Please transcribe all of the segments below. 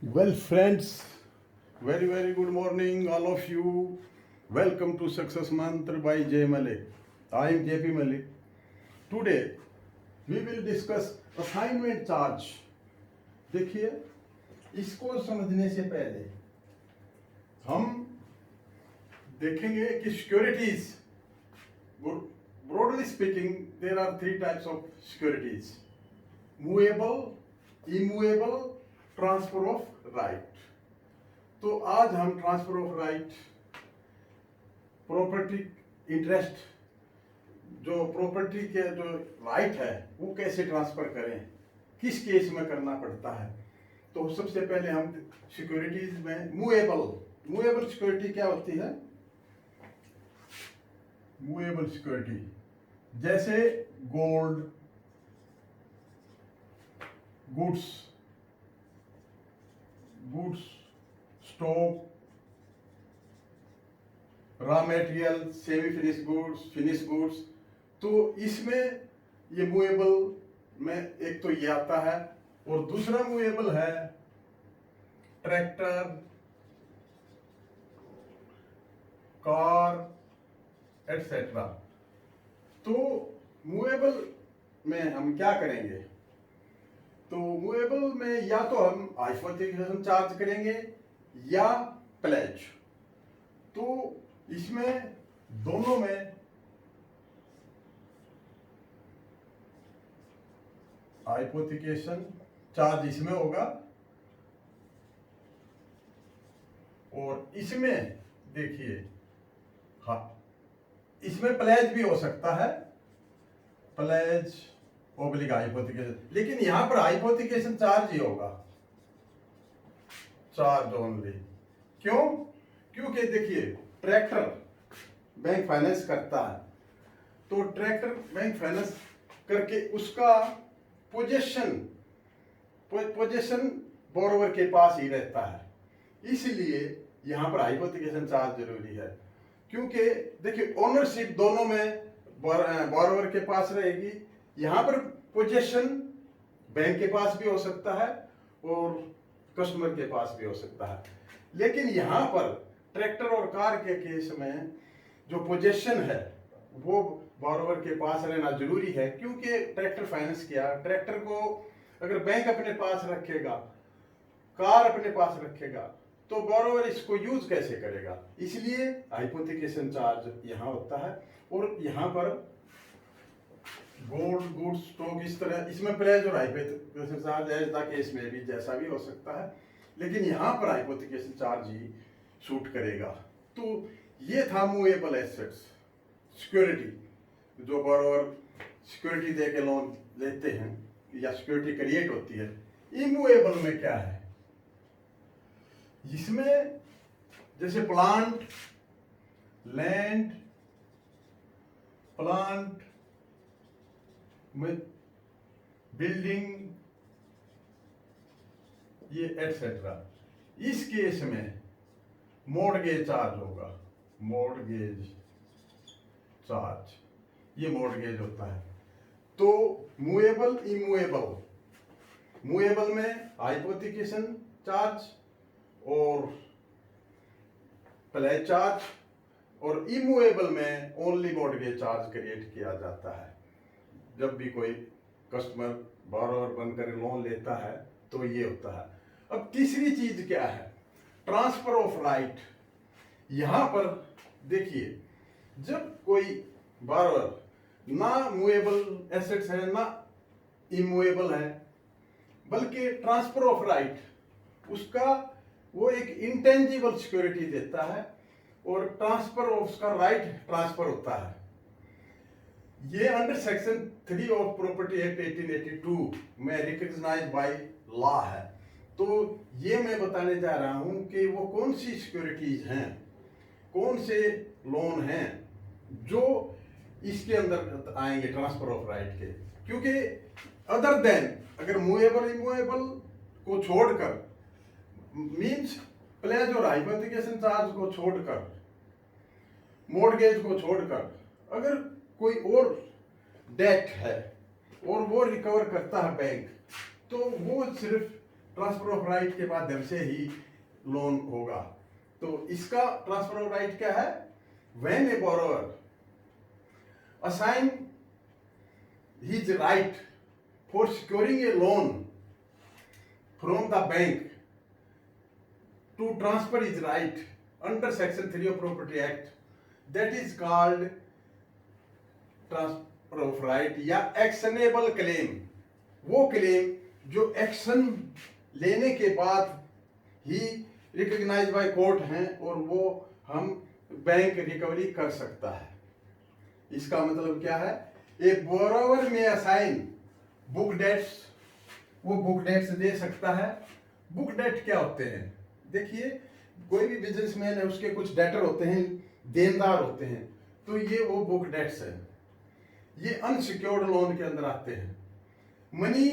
Well, friends, very good morning, all of you. Welcome to Success Mantra by Jay Malik. I am JP Malik. Today, we will discuss assignment charge. देखिए, इसको समझने से पहले हम देखेंगे कि securities, broadly speaking, there are three types of securities: movable, immovable, transfer of right. तो आज हम transfer of right, property interest, जो प्रॉपर्टी के जो राइट है वो कैसे ट्रांसफर करें, किस केस में करना पड़ता है। तो सबसे पहले हम सिक्योरिटीज में मूवेबल सिक्योरिटी क्या होती है। मूवेबल सिक्योरिटी जैसे gold, goods, stock, raw material, semi finish goods, finish goods. तो इसमें ये मूवेबल में एक तो ये आता है, और दूसरा मूवेबल है ट्रैक्टर, कार, एटसेट्रा। तो मूवेबल में हम क्या करेंगे, तो मूवेबल में या तो हम हाइपोथेकेशन चार्ज करेंगे या प्लेज। तो इसमें दोनों में हाइपोथेकेशन चार्ज इसमें होगा, और इसमें देखिए, हाँ, इसमें प्लेज भी हो सकता है, प्लेज ओब्लिक हाइपोथेकेशन, लेकिन यहां पर हाइपोथेकेशन चार्ज ही होगा, चार्ज ओनली। क्यों? क्योंकि देखिए, ट्रैक्टर बैंक फाइनेंस करता है, तो ट्रैक्टर बैंक फाइनेंस करके उसका पोजीशन बोरोवर के पास ही रहता है, इसलिए यहां पर हाइपोथेकेशन चार्ज जरूरी है। क्योंकि देखिए, ओनरशिप दोनों में बोरोवर के पास रहेगी। यहां पर पोजीशन बैंक के पास भी हो सकता है और कस्टमर के पास भी हो सकता है, लेकिन यहां पर ट्रैक्टर और कार के केस में जो पोजीशन है वो बोरोवर के पास रहना जरूरी है। क्योंकि ट्रैक्टर फाइनेंस किया, ट्रैक्टर को अगर बैंक अपने पास रखेगा, कार अपने पास रखेगा, तो बोरोवर इसको यूज कैसे करेगा, इसलिए हाइपोथेकेशन चार्ज यहां होता है। और यहां पर गोल्ड, गुड्स, स्टॉक, इस तरह इसमें प्लेज और हाइपोथेकेशन चार्ज एज द केस में भी जैसा भी हो सकता है, लेकिन यहां पर हाइपोथेकेशन चार्ज ही शूट करेगा। तो ये था मूवेबल एसेट्स, सिक्योरिटी, जो बोरोवर सिक्योरिटी दे के लोन लेते हैं या सिक्योरिटी क्रिएट होती है। इमूवेबल में क्या है, इसमें जैसे प्लांट, लैंड, प्लांट में बिल्डिंग, ये एटसेट्रा। इस केस में मॉर्गेज चार्ज होगा, मॉर्गेज चार्ज, ये मॉर्गेज होता है। तो मूवेबल, इमूवेबल, मूवेबल में हाइपोथेकेशन चार्ज और प्लेज चार्ज, और इमूवेबल में ओनली मॉर्गेज चार्ज क्रिएट किया जाता है। जब भी कोई कस्टमर बोरोवर बनकर लोन लेता है तो ये होता है। अब तीसरी चीज क्या है, ट्रांसफर ऑफ राइट। यहां पर देखिए, जब कोई बोरोवर ना मूवेबल एसेट्स है ना इमूवेबल है, बल्कि ट्रांसफर ऑफ राइट, उसका वो एक इंटेंजिबल सिक्योरिटी देता है, और ट्रांसफर ऑफ उसका राइट ट्रांसफर होता है। ये under section 3 of property act 1882 में रिकॉग्नाइज बाय लॉ है। तो ये मैं बताने जा रहा हूं कि वो कौन सी सिक्योरिटीज हैं, कौन से लोन हैं जो इसके अंदर आएंगे ट्रांसफर ऑफ राइट के। क्योंकि अदर देन, अगर मूवेबल इमूवेबल को छोड़कर, मींस प्लेज और हाइपोथेकेशन चार्ज को छोड़कर, मॉर्गेज को छोड़कर, अगर कोई और डेट है और वो रिकवर करता है बैंक, तो वो सिर्फ ट्रांसफर ऑफ राइट के माध्यम से ही लोन होगा। तो इसका ट्रांसफर ऑफ राइट क्या है? When A borrower assign his right for securing A loan from the bank to transfer his right under section 3 of property act, that is called transfer of right या actionable claim। वो claim जो action लेने के बाद ही recognise by court हैं और वो हम बैंक रिकवरी कर सकता है। इसका मतलब क्या है? ए बोरोवर में असाइन बुक डेट्स, वो बुक डेट्स दे सकता है। बुक डेट क्या होते हैं? देखिए, कोई भी बिजनेसमैन है, उसके कुछ डेटर होते हैं, देनदार होते हैं, तो ये वो बुक डेट्स है। ये अनसिक्योर्ड लोन के अंदर आते हैं। मनी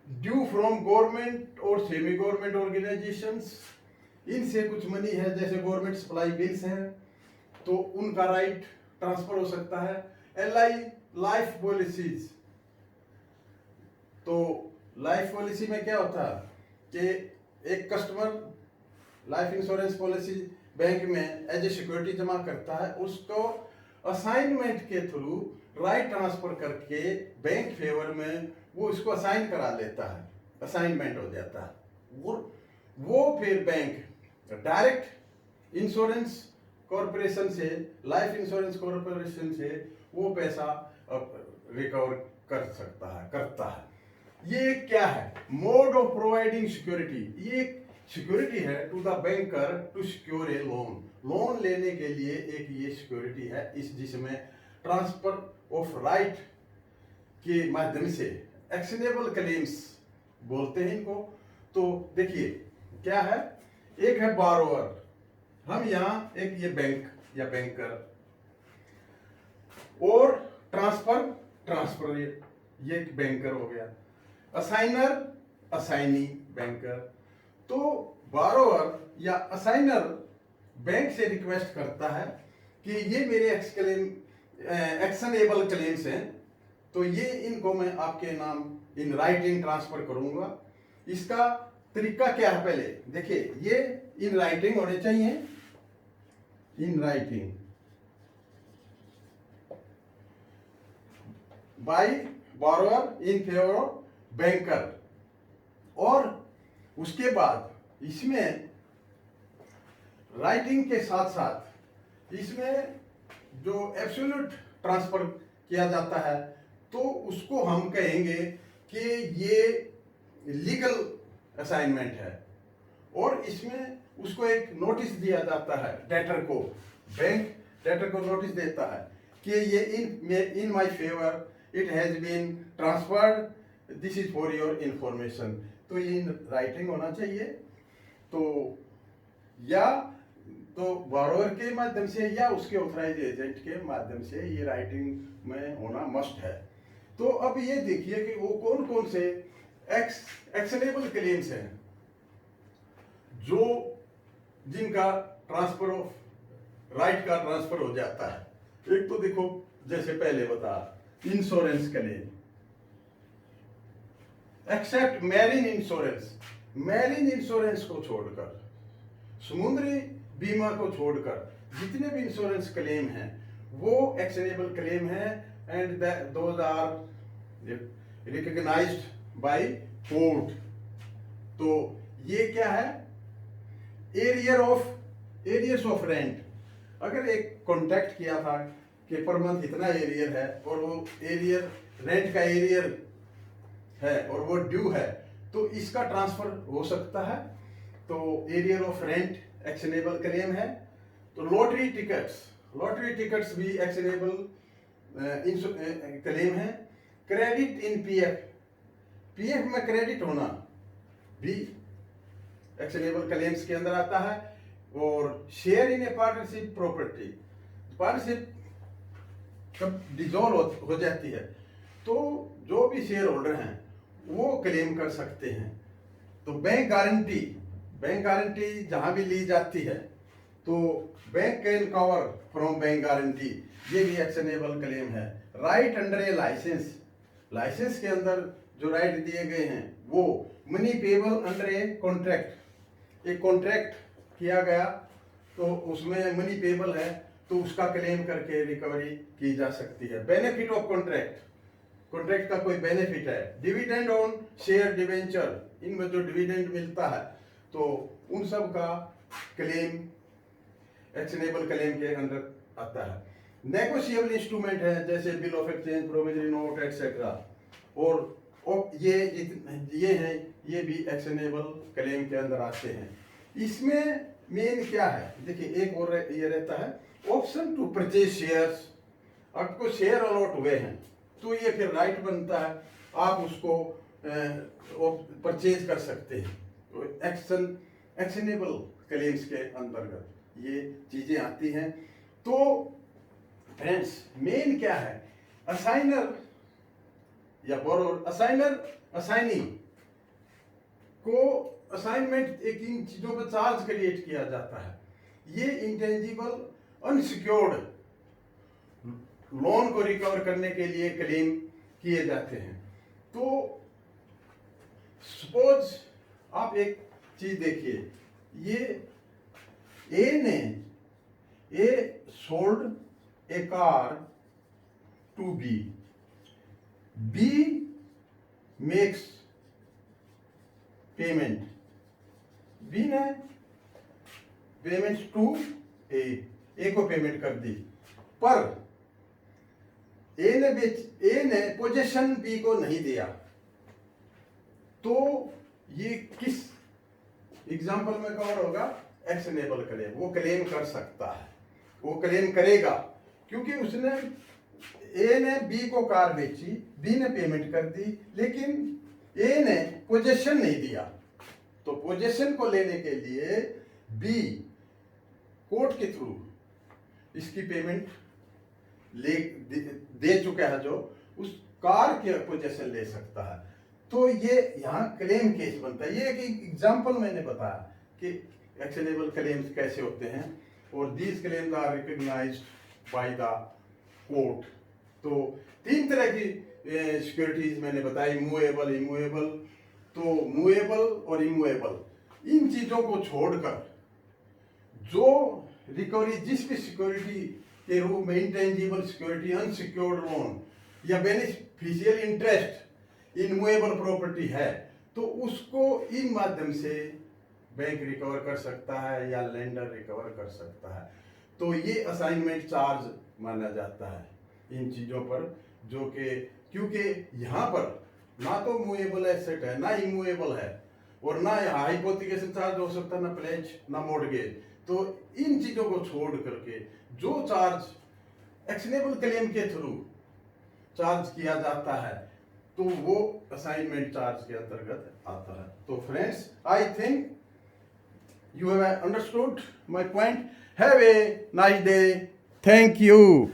ड्यू फ्रॉम गवर्नमेंट और सेमी गवर्नमेंट ऑर्गेनाइजेशंस, इनसे कुछ मनी है, जैसे गवर्नमेंट सप्लाई बिल्स हैं, तो उनका राइट ट्रांसफर हो सकता है। एलआई लाइफ पॉलिसीज, तो लाइफ पॉलिसी में क्या होता है कि एक customer life insurance policy bank में एज ए सिक्योरिटी जमा करता है, उसको असाइनमेंट के थ्रू राइट ट्रांसफर करके बैंक फेवर में वो उसको असाइन करा लेता है, असाइनमेंट हो जाता है। वो फिर बैंक डायरेक्ट इंश्योरेंस कॉरपोरेशन से, लाइफ इंश्योरेंस कॉरपोरेशन से वो पैसा रिकवर कर सकता है, करता है। ये क्या है? Mode of providing security. ये सिक्योरिटी है to the banker to secure a loan. Loan लेने के लिए एक ये सिक्योरिटी है, इस जिसमें ट्रांसफर ऑफ राइट के माध्यम से एक्शनेबल क्लेम्स बोलते हैं इनको। तो देखिए क्या है, एक है बोरोवर, हम यहाँ एक ये बैंक या बैंकर, और ट्रांसफर ये एक बैंकर हो गया, असाइनर असाइनी बैंकर। तो बोरोवर या असाइनर बैंक से रिक्वेस्ट करता है कि ये मेरे एक्शनेबल क्लेम्स हैं, तो ये इनको मैं आपके नाम इन राइटिंग ट्रांसफर करूंगा। इसका तरीका क्या है? पहले देखिए, ये इन राइटिंग होने चाहिए, in writing by borrower in favour of banker, और उसके बाद इसमें राइटिंग के साथ साथ इसमें जो एब्सोल्यूट ट्रांसफर किया जाता है, तो उसको हम कहेंगे कि ये लीगल असाइनमेंट है। और इसमें उसको एक नोटिस दिया जाता है डेटर को, बैंक डेटर को नोटिस देता है कि ये in my favour it has been transferred, this is for your information. तो ये इन राइटिंग होना चाहिए। तो या तो बोरोवर के माध्यम से या उसके ऑथराइज एजेंट के माध्यम से ये राइटिंग में होना मस्ट है। तो अब ये देखिए कि वो कौन कौन से एक्शनेबल क्लेम्स हैं जो जिनका ट्रांसफर ऑफ राइट का ट्रांसफर हो जाता है। एक तो देखो, जैसे पहले बता, insurance claim, except marine insurance. Marine insurance को छोड़कर, समुद्री बीमा को छोड़कर जितने भी इंश्योरेंस क्लेम हैं वो एक्शनेबल क्लेम है, and those are recognized by court. तो ये क्या है? Arrears of rent. अगर एक कॉन्ट्रैक्ट किया था कि पर मंथ इतना एरियर है, और वो एरियर रेंट का एरियर है और वो ड्यू है, तो इसका ट्रांसफर हो सकता है। तो arrear of rent actionable claim है। तो लॉटरी टिकट्स भी एक्शनेबल क्लेम है। क्रेडिट इन पीएफ में क्रेडिट होना भी एक्शनेबल क्लेम्स के अंदर आता है। और share in A partnership property, partnership जब डिसॉल्व हो जाती है तो जो भी शेयर होल्डर हैं वो क्लेम कर सकते हैं। तो बैंक गारंटी जहां भी ली जाती है तो bank can cover from bank guarantee, ये भी एक्शनेबल क्लेम है। राइट अंडर ए लाइसेंस के अंदर जो राइट दिए गए हैं वो money payable under a contract, एक कॉन्ट्रैक्ट किया गया तो उसमें मनी पेबल है तो उसका क्लेम करके रिकवरी की जा सकती है। बेनिफिट ऑफ कॉन्ट्रैक्ट, कॉन्ट्रैक्ट का कोई बेनिफिट है। डिविडेंड ऑन शेयर डिवेंचर, इनमें जो डिविडेंड मिलता है तो उन सब का क्लेम एक्शनेबल क्लेम के अंदर आता है। नेगोशिएबल इंस्ट्रूमेंट है जैसे bill of exchange, provisionary note etcetera, और ये हैं, ये भी एक्शनेबल क्लेम के अंदर आते हैं। इसमें मेन क्या है, देखिए एक और ये रहता है ऑप्शन टू परचेज शेयर्स। आपको शेयर अलॉट हुए हैं तो ये फिर राइट बनता है, आप उसको परचेज कर सकते हैं। तो एक्शनेबल क्लेम्स के अंतर्गत ये चीजें आती हैं। तो फ्रेंड्स मेन क्या है, असाइनर या बोरोर, असाइनर असाइनी को असाइनमेंट एक इन चीजों पर चार्ज क्रिएट किया जाता है। ये इंटेंजिबल अनसिक्योर्ड लोन को रिकवर करने के लिए क्लेम किए जाते हैं। तो सपोज आप एक चीज देखिए, ये A sold a car to B makes payment, B ने पेमेंट टू ए को पेमेंट कर दी, पर ए ने पोजीशन बी को नहीं दिया। तो ये किस एग्जाम्पल में कवर होगा, एक्शनेबल क्लेम। वो क्लेम कर सकता है, वो क्लेम करेगा क्योंकि उसने ए ने बी को कार बेची, बी ने पेमेंट कर दी, लेकिन ए ने पोजीशन नहीं दिया। तो पोजीशन को लेने के लिए बी कोर्ट के थ्रू इसकी पेमेंट दे चुका है, जो उस कार के पोजीशन ले सकता है। तो ये यहाँ क्लेम केस बनता है। ये एक एग्जांपल मैंने बताया कि एक्शनेबल क्लेम्स कैसे होते हैं, और these claims are recognized by the court. तो तीन तरह की सिक्योरिटीज मैंने बताई, मूवेबल, इमूवेबल। तो मूवेबल और इमूवेबल इन चीजों को छोड़कर जो रिकवरी जिस भी सिक्योरिटी के रूप में, इंटेंजिबल सिक्योरिटी, अनसिक्योर्ड लोन या beneficial interest in movable property है, तो उसको इन माध्यम से बैंक रिकवर कर सकता है या लेंडर रिकवर कर सकता है। तो ये असाइनमेंट चार्ज माना जाता है इन चीजों पर, जो कि क्योंकि यहाँ पर ना तो मूवेबल एसेट है, ना इमूवेबल है, और ना हाइपोथिकेशन चार्ज हो सकता है, ना प्लेज, ना मॉर्गेज। तो इन चीजों को छोड़ करके जो चार्ज एक्शनेबल क्लेम के थ्रू चार्ज किया जाता है तो वो असाइनमेंट चार्ज के अंतर्गत आता है। तो friends, I think you have understood my point. Have a nice day. Thank you.